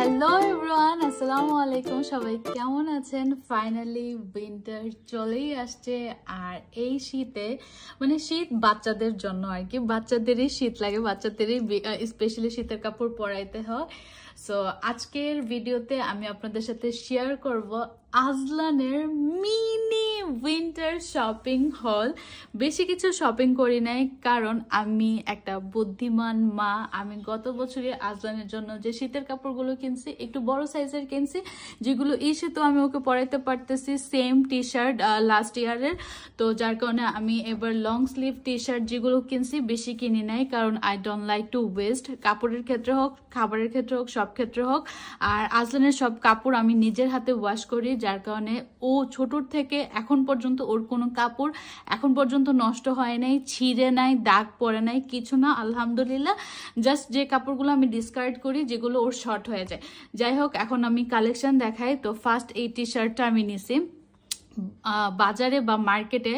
Hello everyone, আসসালামু আলাইকুম। সবাই কেমন আছেন? ফাইনালি উইন্টার চলেই আসছে। আর এই শীতে মানে শীত বাচ্চাদের জন্য আর কি, বাচ্চাদেরই শীত লাগে, বাচ্চাদেরই স্পেশালি শীতের কাপড় পরাইতে হয়। সো আজকের ভিডিওতে আমি আপনাদের সাথে শেয়ার করব আজলানের মিনি উইন্টার শপিং হল। বেশি কিছু শপিং করি নাই, কারণ আমি একটা বুদ্ধিমান মা। আমি গত বছরে আজলানের জন্য যে শীতের কাপড়গুলো কিনছি একটু বড় সাইজের কিনছি, যেগুলো এই শীতে আমি ওকে পরাইতে পারতেছি। সেম টি শার্ট লাস্ট ইয়ারের, তো যার কারণে আমি এবার লং স্লিভ টি শার্ট যেগুলো কিনছি বেশি কিনি নাই, কারণ I don't like to West. কাপড়ের ক্ষেত্রে হোক, খাবারের ক্ষেত্রে হোক, সব ক্ষেত্রে হোক। আর আজলানের সব কাপড় আমি নিজের হাতে ওয়াশ করি, যার কারণে ও ছোটর থেকে এখন পর্যন্ত ওর কোনো কাপড় এখন পর্যন্ত নষ্ট হয় নাই, ছিঁড়ে নাই, দাগ পড়ে নাই, কিছু না, আলহামদুলিল্লাহ। জাস্ট যে কাপড়গুলো আমি ডিসকার্ড করি, যেগুলো ওর শর্ট হয়ে যায়। যাই হোক, এখন আমি কালেকশন দেখাই। তো ফার্স্ট এই টি শার্টটা আমি নিছি। বাজারে বা মার্কেটে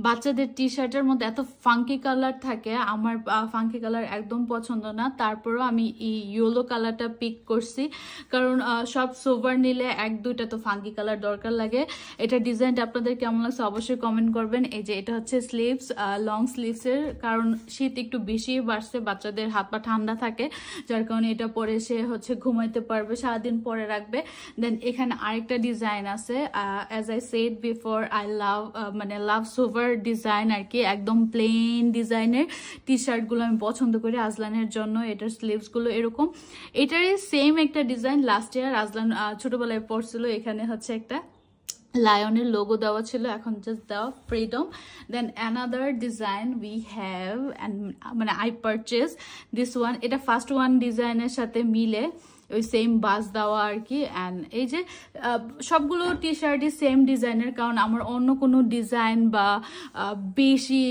বাচ্চাদের টি শার্টের মধ্যে এত ফাঙ্কি কালার থাকে, আমার ফাঙ্কি কালার একদম পছন্দ না। তারপরেও আমি এই ইয়েলো কালারটা পিক করছি, কারণ সব সোভার নিলে এক দুইটা তো ফাঙ্কি কালার দরকার লাগে। এটা ডিজাইনটা আপনাদের কেমন লাগছে অবশ্যই কমেন্ট করবেন। এই যে এটা হচ্ছে স্লিভস, লং স্লিভসের, কারণ শীত একটু বেশি বাড়ছে, বাচ্চাদের হাত পা ঠান্ডা থাকে, যার কারণে এটা পরে সে হচ্ছে ঘুমাইতে পারবে, সারাদিন পরে রাখবে। দেন এখানে আরেকটা ডিজাইন আছে, as I said before, I love sober design আর কি, একদম প্লেন ডিজাইনের টি শার্ট গুলো আমি পছন্দ করি আজলানের জন্য। এটার স্লিভস গুলো এরকম, এটারই সেম একটা ডিজাইন লাস্ট ইয়ার আজলান ছোটবেলায় পড়ছিল। এখানে হচ্ছে একটা লায়নের লোগো দেওয়া ছিল, এখন জাস্ট দেওয়া freedom. Then another design we have, মানে আই পারচেজ দিস ওয়ান। এটা ফার্স্ট ওয়ান ডিজাইনের সাথে মিলে ওই সেম বাস দেওয়া আর কি। অ্যান্ড এই যে সবগুলো টি শার্টই সেম ডিজাইনের, কারণ আমার অন্য কোনো ডিজাইন বা বেশি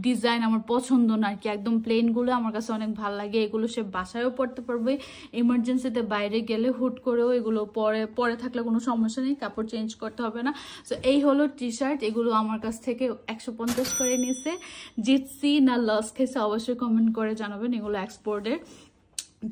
ডিজাইন আমার পছন্দ না আর কি। একদম প্লেনগুলো আমার কাছে অনেক ভালো লাগে। এগুলো সে বাসায়ও পরতে পারবে, ইমার্জেন্সিতে বাইরে গেলে হুট করেও এগুলো পরে থাকলে কোনো সমস্যা নেই, কাপড় চেঞ্জ করতে হবে না। সো এই হলো টি শার্ট। এগুলো আমার কাছ থেকে 150 করে নিছে। জিতসি না লস খেয়েছে অবশ্যই কমেন্ট করে জানাবেন, এগুলো এক্সপোর্টের।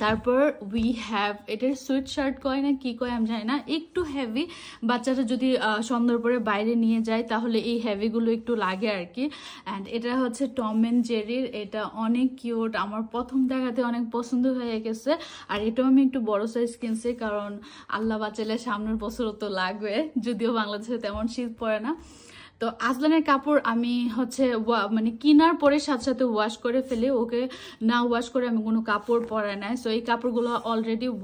তারপর উই হ্যাভ, এটার সুইট শার্ট কয় না কি কয় আমি জানি না, একটু হেভি। বাচ্চারা যদি সন্ধ্যার পরে বাইরে নিয়ে যায় তাহলে এই হেভিগুলো একটু লাগে আর কি। অ্যান্ড এটা হচ্ছে টম অ্যান্ড জেরির, এটা অনেক কিউট, আমার প্রথম দেখাতে অনেক পছন্দ হয়ে গেছে। আর এটাও আমি একটু বড় সাইজ কিনছি, কারণ আল্লাহ বাঁচালে সামনের বছরও তো লাগবে, যদিও বাংলাদেশে তেমন শীত পড়ে না। তো আজলানের কাপড় আমি হচ্ছে মানে কেনার পরে সাথে সাথে ওয়াশ করে ফেলি, ওকে না ওয়াশ করে আমি কোনো কাপড় পরাই নাই। সো এই কাপড়গুলো অলরেডি